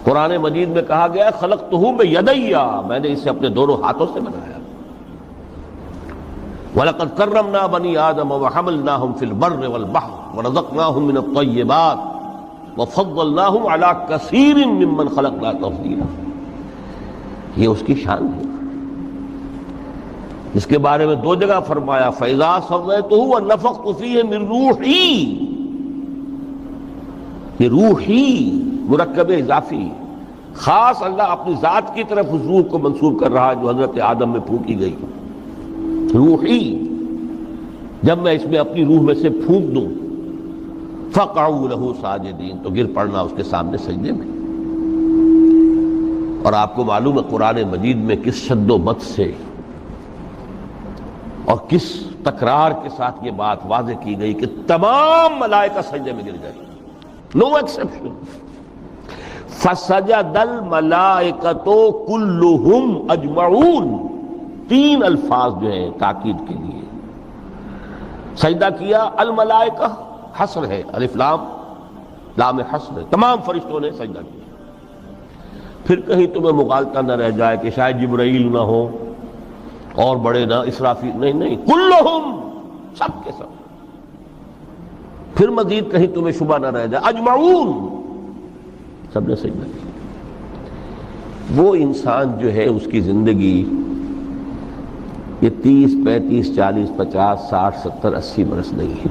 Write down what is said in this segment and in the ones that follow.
قرآن مجید میں کہا گیا ہے خلقتہ بیدی، میں نے اسے اپنے دونوں ہاتھوں سے بنایا۔ وَلَقَدْ كَرَّمْنَا بَنِي آدَمَ وَحَمَلْنَاهُمْ فِي الْبَرِّ وَالْبَحْرِ وَرَزَقْنَاهُمْ مِنَ الطَّيِّبَاتِ وَفَضَّلْنَاهُمْ عَلَى كَثِيرٍ مِّمَّنْ خَلَقْنَا تَفْضِيلًا۔ یہ اس کی شان ہے، اس کے بارے میں دو جگہ فرمایا فَإِذَا صَوَّيْتُهُ وَنَفَخْتُ فِيهِ مِن رُوحِي، یہ روحی مرکب اضافی، خاص اللہ اپنی ذات کی طرف اس روح کو منسوب کر رہا ہے جو حضرت آدم میں پھونکی گئی۔ روحی، جب میں اس میں اپنی روح میں سے پھونک دوں فَقَعُوا لَهُ سَاجِدِينَ، تو گر پڑنا اس کے سامنے سجدے میں۔ اور آپ کو معلوم ہے قرآن مجید میں کس شد و بد سے اور کس تکرار کے ساتھ یہ بات واضح کی گئی کہ تمام ملائکہ سجدے میں گر گئے، نو ایکسیپشن۔ فَسَجَدَ الْمَلَائِكَةُ كُلُّهُمْ أَجْمَعُونَ، تین الفاظ جو ہیں تاکید کے لیے، سجدہ کیا الملائکہ، حصر ہے، الف لام لام حصر ہے، تمام فرشتوں نے سجدہ کیا۔ پھر کہیں تمہیں مغالطہ نہ رہ جائے کہ شاید جبرائیل نہ ہو اور بڑے نہ اسرافیل، نہیں، کلہم، سب کے سب۔ پھر مزید کہیں تمہیں شبہ نہ رہ جائے اجمعون، سب نے سجدہ کیا۔ وہ انسان جو ہے اس کی زندگی یہ 30 35 40 50 60 70 80 برس نہیں ہے،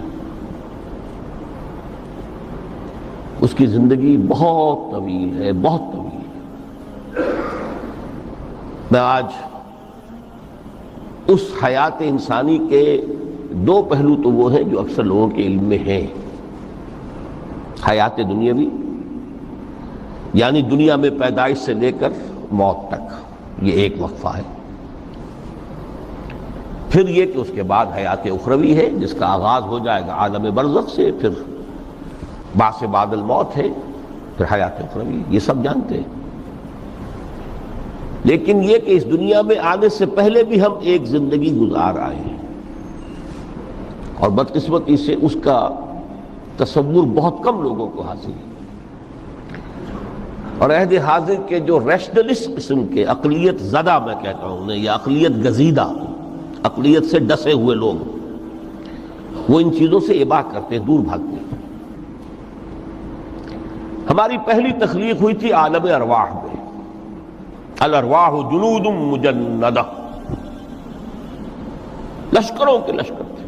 اس کی زندگی بہت طویل ہے، بہت طویل ہے۔ میں آج اس حیات انسانی کے دو پہلو تو وہ ہیں جو اکثر لوگوں کے علم میں ہیں، حیات دنیاوی یعنی دنیا میں پیدائش سے لے کر موت تک، یہ ایک وقفہ ہے۔ پھر یہ کہ اس کے بعد حیات اخروی ہے جس کا آغاز ہو جائے گا عالم برزخ سے، پھر بعث بعد الموت ہے، پھر حیات اخروی، یہ سب جانتے ہیں۔ لیکن یہ کہ اس دنیا میں آنے سے پہلے بھی ہم ایک زندگی گزار آئے ہیں، اور بدقسمتی سے اس کا تصور بہت کم لوگوں کو حاصل ہے۔ اور عہد حاضر کے جو ریشنلسٹ قسم کے اقلیت زدہ میں کہتا ہوں انہیں، یا اقلیت گزیدہ، اقلیت سے ڈسے ہوئے لوگ، وہ ان چیزوں سے اباع کرتے ہیں، دور بھاگتے ہیں۔ ہماری پہلی تخلیق ہوئی تھی عالم ارواح میں، الارواح جنود مجندہ، لشکروں کے لشکر تھے۔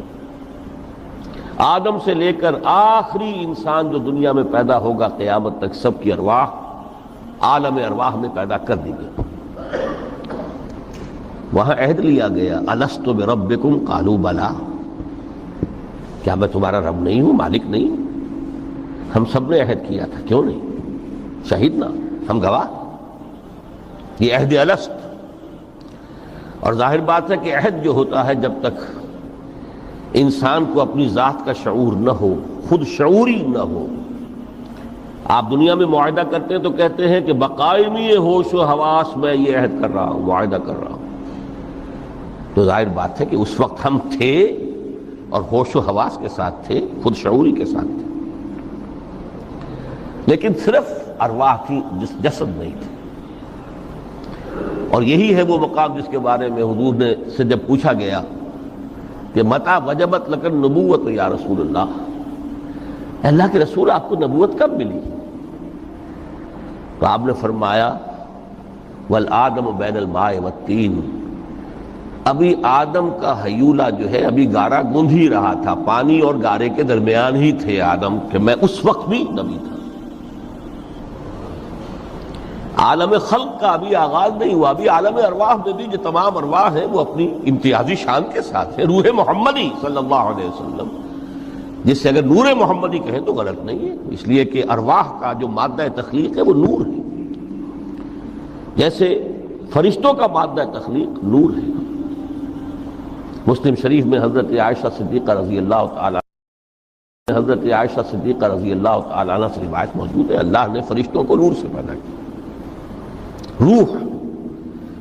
آدم سے لے کر آخری انسان جو دنیا میں پیدا ہوگا قیامت تک، سب کی ارواح عالم ارواح میں پیدا کر دی گئی۔ وہاں عہد لیا گیا الست بربکم قالوا بلا، کیا میں تمہارا رب نہیں ہوں، مالک نہیں ہوں؟ ہم سب نے عہد کیا تھا، کیوں نہیں؟ شہیدنا، ہم گواہ، یہ عہد الست۔ اور ظاہر بات ہے کہ عہد جو ہوتا ہے جب تک انسان کو اپنی ذات کا شعور نہ ہو، خود شعوری نہ ہو، آپ دنیا میں معاہدہ کرتے ہیں تو کہتے ہیں کہ بقائمی ہوش و حواس میں یہ عہد کر رہا ہوں، معاہدہ کر رہا ہوں، تو ظاہر بات ہے کہ اس وقت ہم تھے اور ہوش و حواس کے ساتھ تھے، خود شعوری کے ساتھ تھے، لیکن صرف ارواح کی، جسد نہیں تھے۔ اور یہی ہے وہ مقام جس کے بارے میں حضور نے سے جب پوچھا گیا کہ متى وجبت لک النبوۃ یا رسول اللہ، اللہ کے رسول آپ کو نبوت کب ملی؟ تو آپ نے فرمایا والآدم بین الماء والطین، ابھی آدم کا حیولہ جو ہے ابھی گارا گوندھ ہی رہا تھا، پانی اور گارے کے درمیان ہی تھے آدم، کہ میں اس وقت بھی نبی تھا۔ عالم خلق کا ابھی آغاز نہیں ہوا، ابھی عالم ارواح میں بھی جو تمام ارواح ہیں وہ اپنی امتیازی شان کے ساتھ ہیں۔ روح محمدی صلی اللہ علیہ وسلم، جس سے اگر نور محمدی کہیں تو غلط نہیں ہے، اس لیے کہ ارواح کا جو مادہ تخلیق ہے وہ نور ہے، جیسے فرشتوں کا مادہ تخلیق نور ہے۔ مسلم شریف میں حضرت عائشہ صدیقہ رضی اللہ تعالی عنہ سے روایت موجود ہے، اللہ نے فرشتوں کو نور سے پیدا کیا۔ روح،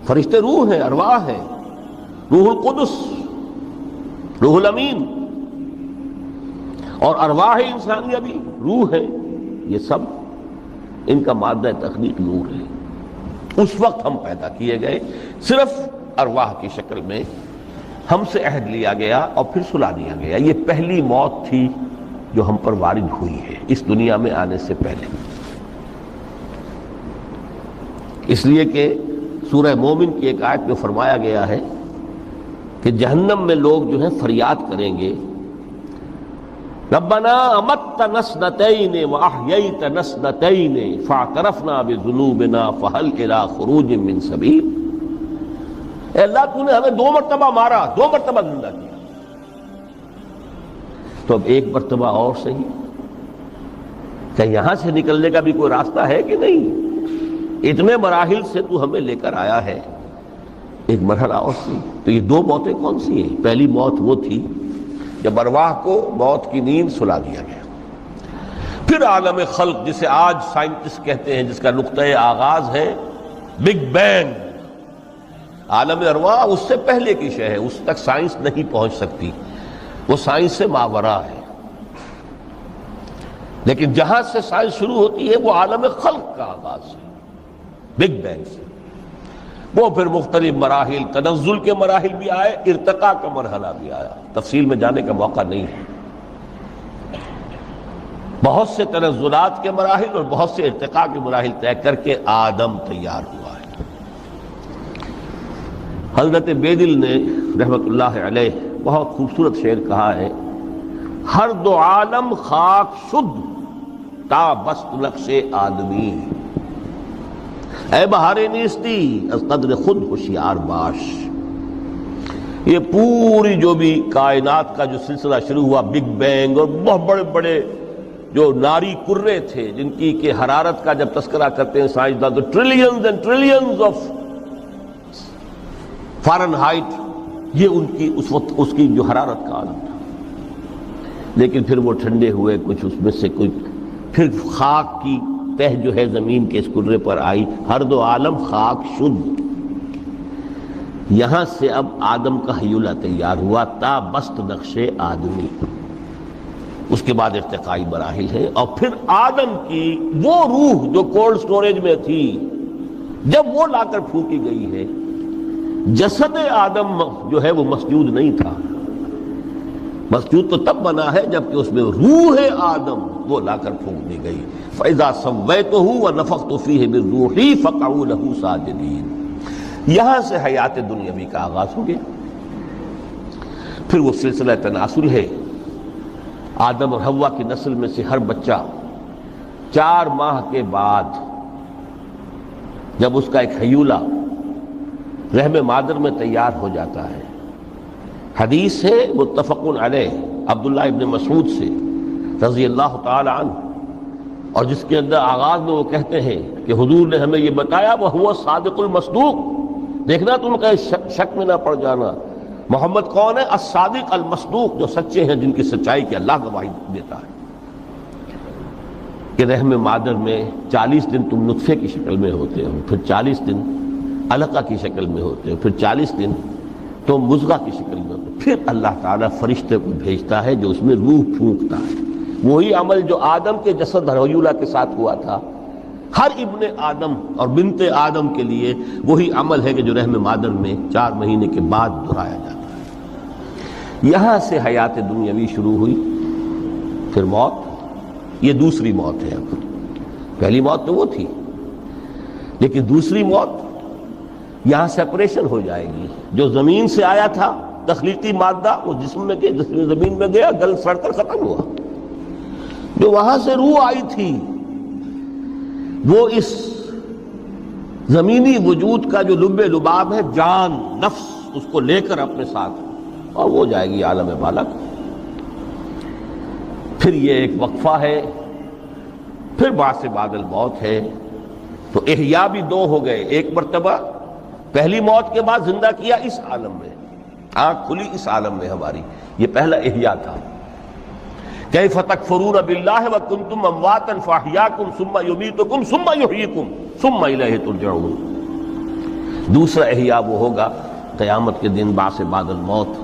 فرشتے روح ہیں، ارواح ہیں، روح القدس، روح الامین، اور ارواح انسانیہ بھی روح ہے۔ یہ سب ان کا مادہ تخلیق نور ہے. اس وقت ہم پیدا کیے گئے، صرف ارواح کی شکل میں ہم سے عہد لیا گیا اور پھر سلا دیا گیا. یہ پہلی موت تھی جو ہم پر وارد ہوئی ہے اس دنیا میں آنے سے پہلے. اس لیے کہ سورہ مومن کی ایک آیت میں فرمایا گیا ہے کہ جہنم میں لوگ جو ہیں فریاد کریں گے، ربنا امتنا اثنتین واحییتنا اثنتین فاعترفنا بذنوبنا فهل الى خروج من سبیل. اے اللہ تو نے ہمیں 2 مرتبہ مارا، 2 مرتبہ زندہ کیا، تو اب 1 مرتبہ اور صحیح. کہ یہاں سے نکلنے کا بھی کوئی راستہ ہے کہ نہیں؟ اتنے مراحل سے تو ہمیں لے کر آیا ہے، ایک مرحلہ اور سی. تو یہ 2 موتیں کون سی ہیں؟ پہلی موت وہ تھی جب ارواح کو موت کی نیند سلا دیا گیا. پھر عالم خلق جسے آج سائنٹسٹ کہتے ہیں، جس کا نقطۂ آغاز ہے بگ بینگ. عالم ارواح اس سے پہلے کی شے ہے، اس تک سائنس نہیں پہنچ سکتی، وہ سائنس سے ماورا ہے. لیکن جہاں سے سائنس شروع ہوتی ہے وہ عالم خلق کا آغاز ہے، بگ بینگ سے. وہ پھر مختلف مراحل، تنزل کے مراحل بھی آئے، ارتقاء کا مرحلہ بھی آیا. تفصیل میں جانے کا موقع نہیں ہے. بہت سے تنزلات کے مراحل اور بہت سے ارتقاء کے مراحل طے کر کے آدم تیار ہوا ہے. حضرت بیدل نے رحمت اللہ علیہ بہت خوبصورت شعر کہا ہے، ہر 2 عالم خاک شد تا بست نقش آدمی. اے بہار نیستی از قدر خود ہوشیار باش. یہ پوری جو بھی کائنات کا جو سلسلہ شروع ہوا، بگ بینگ، اور بہت بڑے بڑے جو ناری کرے تھے جن کی کہ حرارت کا جب تذکرہ کرتے ہیں سائنسدان تو trillions and trillions of foreign height, یہ ان کی اس وقت اس کی جو حرارت کا عالم تھا. لیکن پھر وہ ٹھنڈے ہوئے کچھ، اس میں سے کچھ پھر خاک کی تہ جو ہے زمین کے اس کرے پر آئی. ہر 2 عالم خاک شد. یہاں سے اب آدم کا حیولہ تیار ہوا، تا بست نقش آدمی. اس کے بعد ارتقائی مراحل ہے، اور پھر آدم کی وہ روح جو کولڈ سٹوریج میں تھی جب وہ لا کر پھونکی گئی ہے. جسد آدم جو ہے وہ مسجود نہیں تھا، مسجود تو تب بنا ہے جبکہ اس میں روح آدم وہ لا کر پھونک دی گئی. فَإِذَا سَوَّيْتُهُ وَنَفَخْتُ فِيهِ مِن رُوحِي فَقَعُوا لَهُ سَاجِدِينَ. یہاں سے حیات دنیاوی کا آغاز ہو گیا. پھر وہ سلسلہ تناسل ہے. آدم اور حوا کی نسل میں سے ہر بچہ 4 ماہ کے بعد جب اس کا ایک حیولہ رحم مادر میں تیار ہو جاتا ہے. حدیث ہے متفق علیہ عبداللہ ابن مسعود سے رضی اللہ تعالی عنہ، اور جس کے اندر آغاز میں وہ کہتے ہیں کہ حضور نے ہمیں یہ بتایا وَهُوَ الصادق المصدوق. دیکھنا تم کہیں شک میں نہ پڑ جانا. محمد کون ہے؟ الصادق المصدوق، جو سچے ہیں، جن کی سچائی کی اللہ گواہی دیتا ہے. کہ رحم مادر میں 40 دن تم نطفے کی شکل میں ہوتے ہو، پھر 40 دن علقہ کی شکل میں ہوتے ہو، پھر 40 دن تو مضغہ کی شکل میں ہوتے. پھر اللہ تعالیٰ فرشتے کو بھیجتا ہے جو اس میں روح پھونکتا ہے. وہی عمل جو آدم کے جسد حیولہ کے ساتھ ہوا تھا، ہر ابن آدم اور بنت آدم کے لیے وہی عمل ہے کہ جو رحم مادر میں 4 مہینے کے بعد دہرایا جاتا ہے. یہاں سے حیات دنیاوی شروع ہوئی. پھر موت، یہ دوسری موت ہے. اب پہلی موت تو وہ تھی، لیکن دوسری موت یہاں سیپریشن ہو جائے گی. جو زمین سے آیا تھا تخلیقی مادہ وہ جسم میں گیا، جسم زمین میں گیا، گل سڑ کر ختم ہوا. جو وہاں سے روح آئی تھی وہ اس زمینی وجود کا جو لب لباب ہے، جان، نفس، اس کو لے کر اپنے ساتھ، اور وہ جائے گی عالم بالغ. پھر یہ ایک وقفہ ہے، پھر بعث بعد الموت ہے. تو احیاء بھی 2 ہو گئے. ایک مرتبہ پہلی موت کے بعد زندہ کیا اس عالم میں، آنکھ کھلی اس عالم میں ہماری، یہ پہلا احیاء تھا. کیف تکفرون باللہ وکنتم امواتا فاحیاکم ثم یمیتکم ثم یحییکم ثم الیہ ترجعون. دوسرا احیاء وہ ہوگا قیامت کے دن، بعث بعد الموت،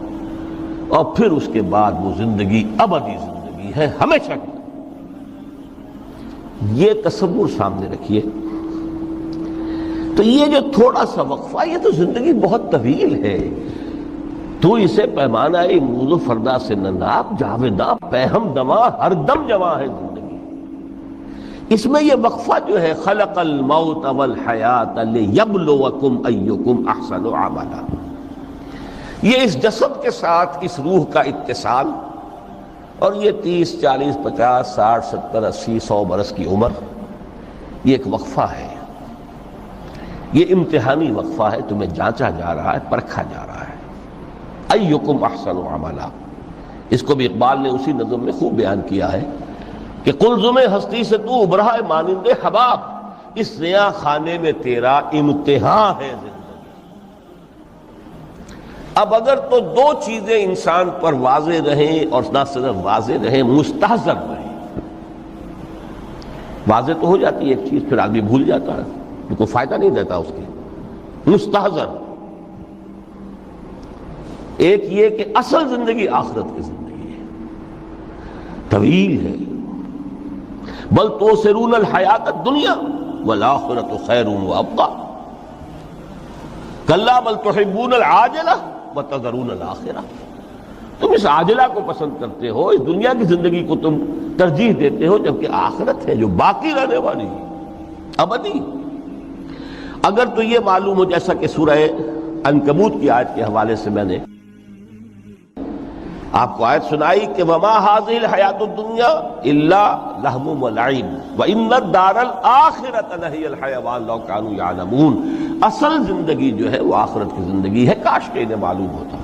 اور پھر اس کے بعد وہ زندگی ابدی زندگی ہے، ہمیشہ کی. یہ تصور سامنے رکھیے. تو یہ جو تھوڑا سا وقفہ، یہ تو زندگی بہت طویل ہے. تو اسے پیمانہ موز و فردا سے نناب جاویداں پہم دماں ہر دم جواں ہے زندگی. اس میں یہ وقفہ جو ہے خلق الموت والحیات لیبلوکم ایکم احسن عملا، یہ اس جسد کے ساتھ اس روح کا اتصال، اور یہ 30 40 50 60 70 80 100 برس کی عمر، یہ ایک وقفہ ہے. یہ امتحانی وقفہ ہے، تمہیں جانچا جا رہا ہے، پرکھا جا رہا ہے. ایکم احسن عملا، اس کو بھی اقبال نے اسی نظم میں خوب بیان کیا ہے کہ قلزم ہستی سے تو ابھرا ہے مانند حباب، اس زیاں خانے میں تیرا امتحان ہے زندگی. اب اگر تو دو چیزیں انسان پر واضح رہیں، اور نہ صرف واضح رہیں، مستحضر رہیں. واضح تو ہو جاتی ہے ایک چیز، پھر آدمی بھول جاتا ہے، کوئی فائدہ نہیں دیتا اس کی. مستحضر ایک یہ کہ اصل زندگی آخرت کی زندگی ہے، طویل ہے. بل توسرون الحیات الدنیا والآخرۃ خیر وابقیٰ کلا بل تحبون العاجلہ وتذرون الآخرہ. تم اس عاجلہ کو پسند کرتے ہو، اس دنیا کی زندگی کو تم ترجیح دیتے ہو، جبکہ آخرت ہے جو باقی رہنے والی ہے، ابدی. اگر تو یہ معلوم ہو، جیسا کہ سورہ عنکبوت کی آیت کے حوالے سے میں نے آپ کو آیت سنائی کہ وما هذه الحیات الدنیا الا لہو ولعب وان الدار الاخرۃ لہی الحیوان لو کانوا یعلمون. اصل زندگی جو ہے وہ آخرت کی زندگی ہے، کاش کہ انہیں معلوم ہوتا.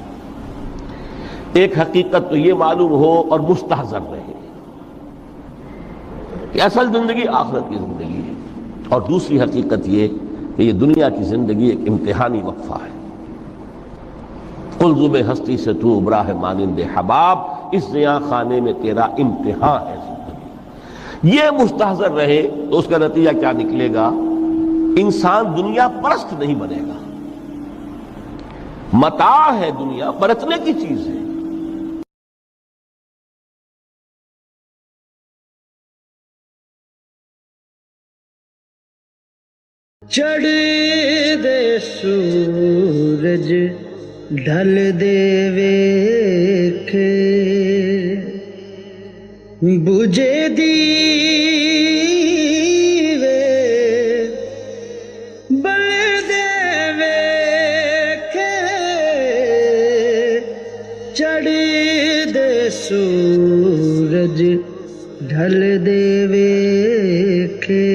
ایک حقیقت تو یہ معلوم ہو اور مستحضر رہے کہ اصل زندگی آخرت کی زندگی ہے، اور دوسری حقیقت یہ کہ یہ دنیا کی زندگی ایک امتحانی وقفہ ہے. قلزم ہستی سے تو ابھرا ہے مانند حباب، اس زیاں خانے میں تیرا امتحان ہے زندگی. یہ مستحضر رہے تو اس کا نتیجہ کیا نکلے گا؟ انسان دنیا پرست نہیں بنے گا. متاع ہے دنیا، برتنے کی چیز ہے. چڑھ دے سورج ڈھل دے ویکھے، بجھے دیوے بل دے ویکھے. چڑھ دے سورج ڈھل دے ویکھے،